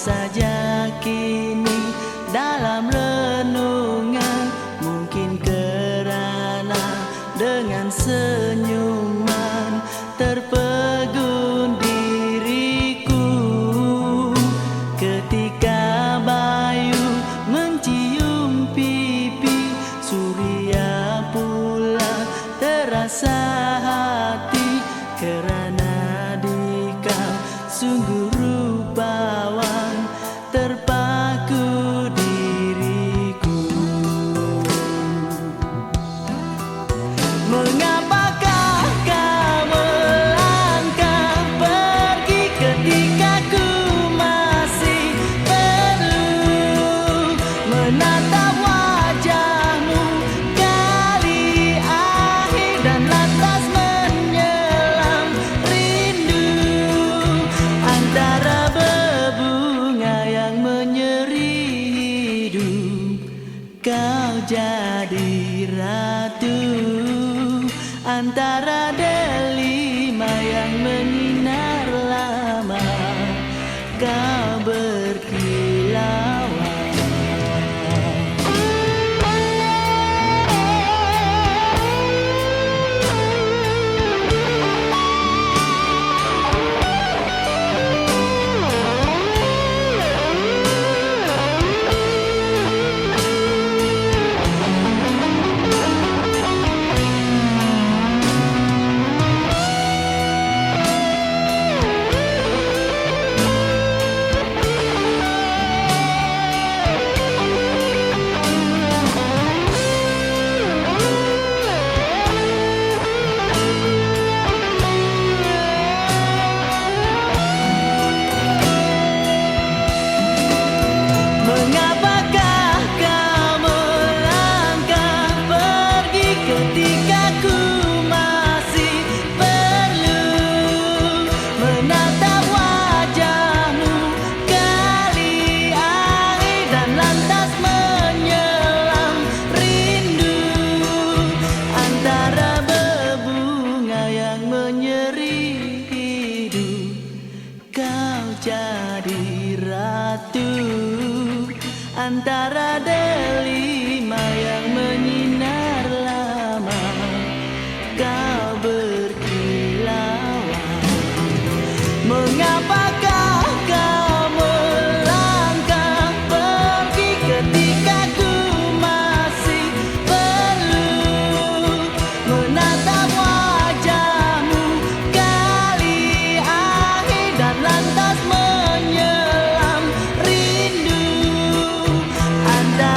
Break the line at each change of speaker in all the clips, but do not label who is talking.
saja kini dalam renungan, mungkin kerana dengan senyuman terpegun diriku ketika bayu mencium pipi Surya pula terasa hati kerana dikau sungguh rupawan terpaku diriku. Mengapakah kau melangkah pergi ketika ku masih perlu menatap wajahmu kali akhir dan lantas menyelam rindu antara berbunga yang menyeri hidup. Kau jadi ratu antara delima yang menyinar lama, kau berkilauan. Mengapakah kau melangkah pergi ketika ku masih perlu menatap wajahmu kali akhir dan lantas menyelam rindu antara berbunga yang menyeri hidup. Kau jadi ratu antara delima yang menyinar lama, kau berkilauan. Mengapakah kau melangkah pergi ketika ku masih perlu menatap wajahmu kali akhir dan lantas menyelam rindu antara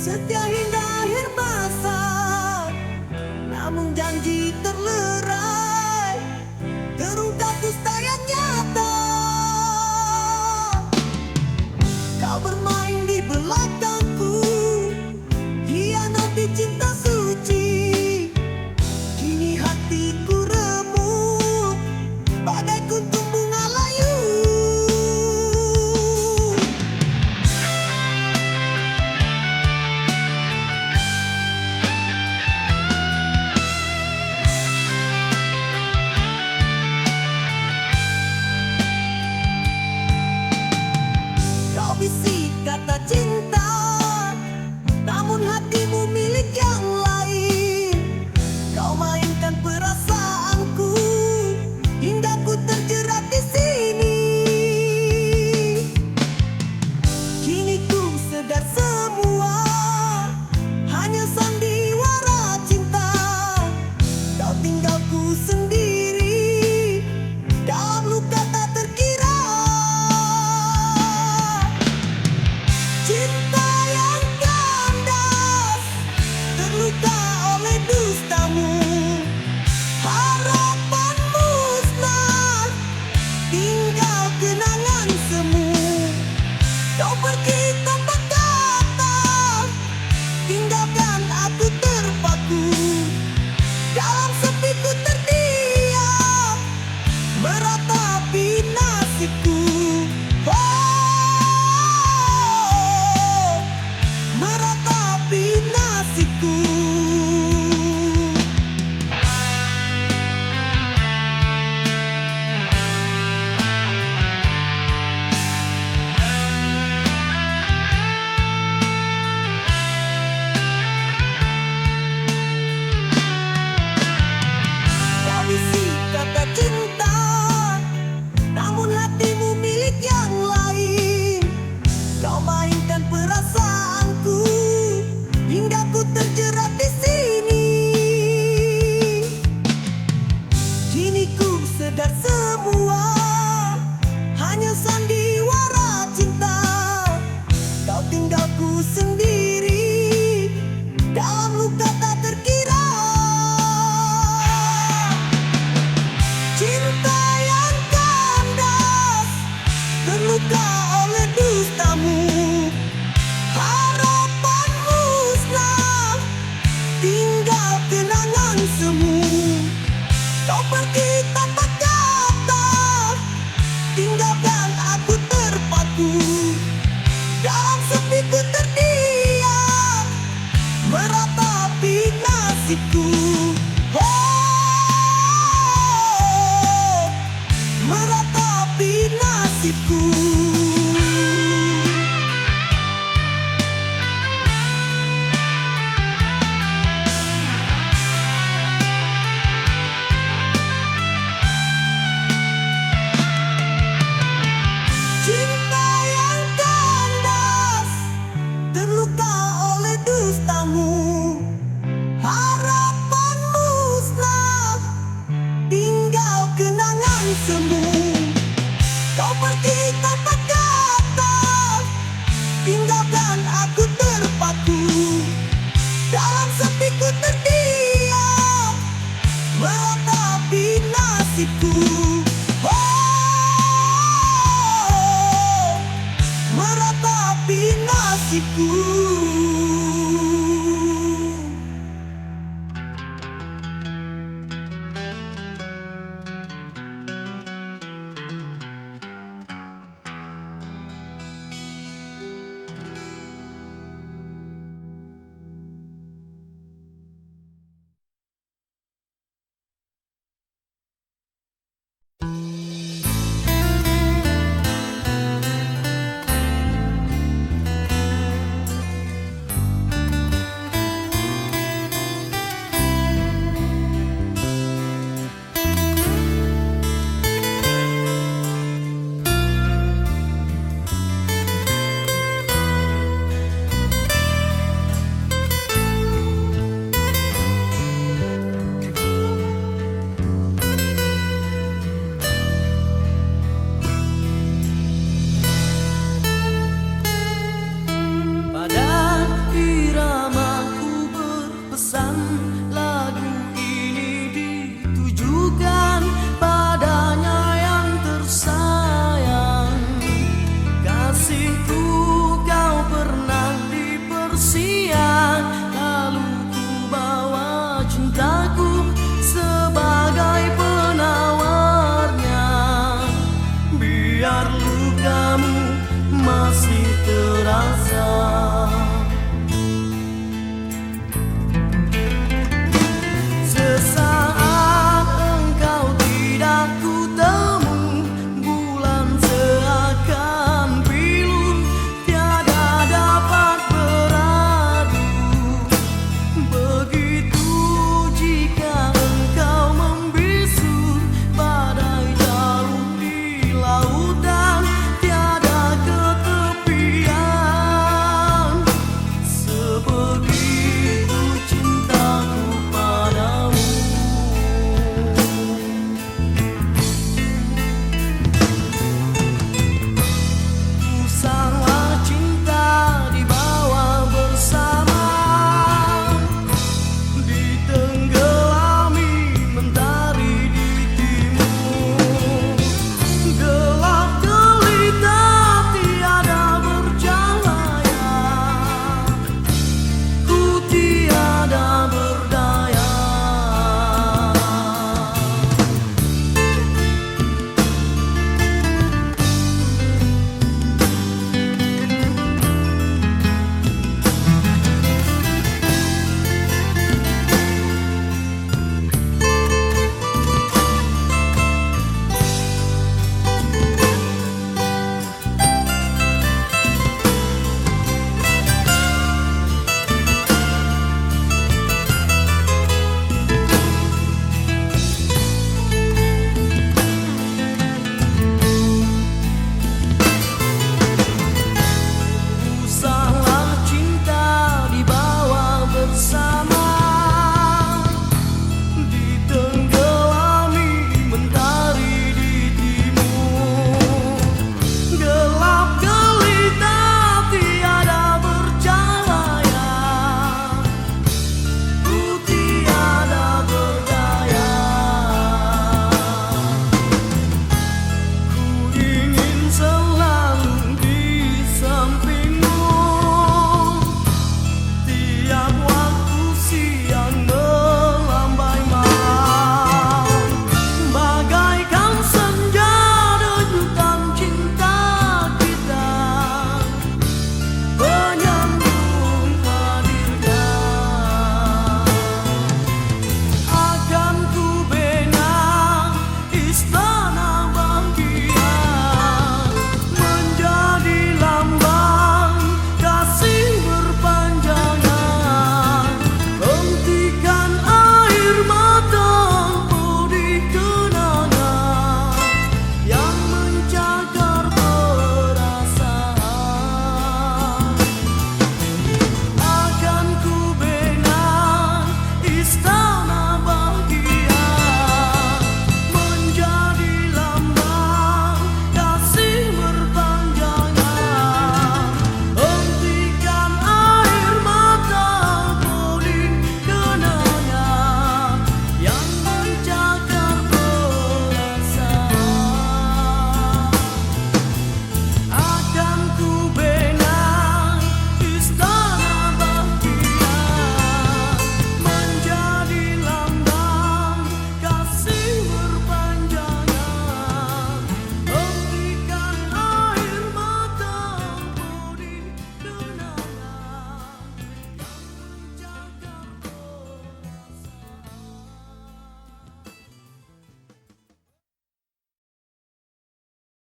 Setia hingga akhir masa, namun janji terlerai, terungkap dusta yang nyata. Kau bermain di belakangku, hianati cinta suci. Kini hatiku remuk bagai kuntum bunga layu. Kau bisik kata cinta, namun hatimu milik yang lain. Kau mainkan perasaanku hingga ku terjerat di sini. Kini ku sadar semua hanya sandiwara cinta. Kau tinggalku sendiri dalam luka tak terkira. Cinta yang kandas, terluka oleh dustamu. Harapan musnah, tinggal kenangan semu. Kau pergi tanpa kata, tinggalkan aku terpaku. Dalam sepiku terdiam, meratapi nasibku. Meratapi nasibku. Kau bisik kata cinta, namun hatimu milik yang lain. Kau mainkan perasaanku hingga ku terjerat di sini. Kini ku sadar semua hanya sandiwara cinta. Kau tinggalku sendiri dalam luka tak terkira. Cinta yang kandas, terluka oleh dustamu. Harapan musnah, tinggal kenangan semu. Kau pergi tanpa kata, tinggalkan aku terpaku. Dalam sepiku terdiam, meratapi nasibku.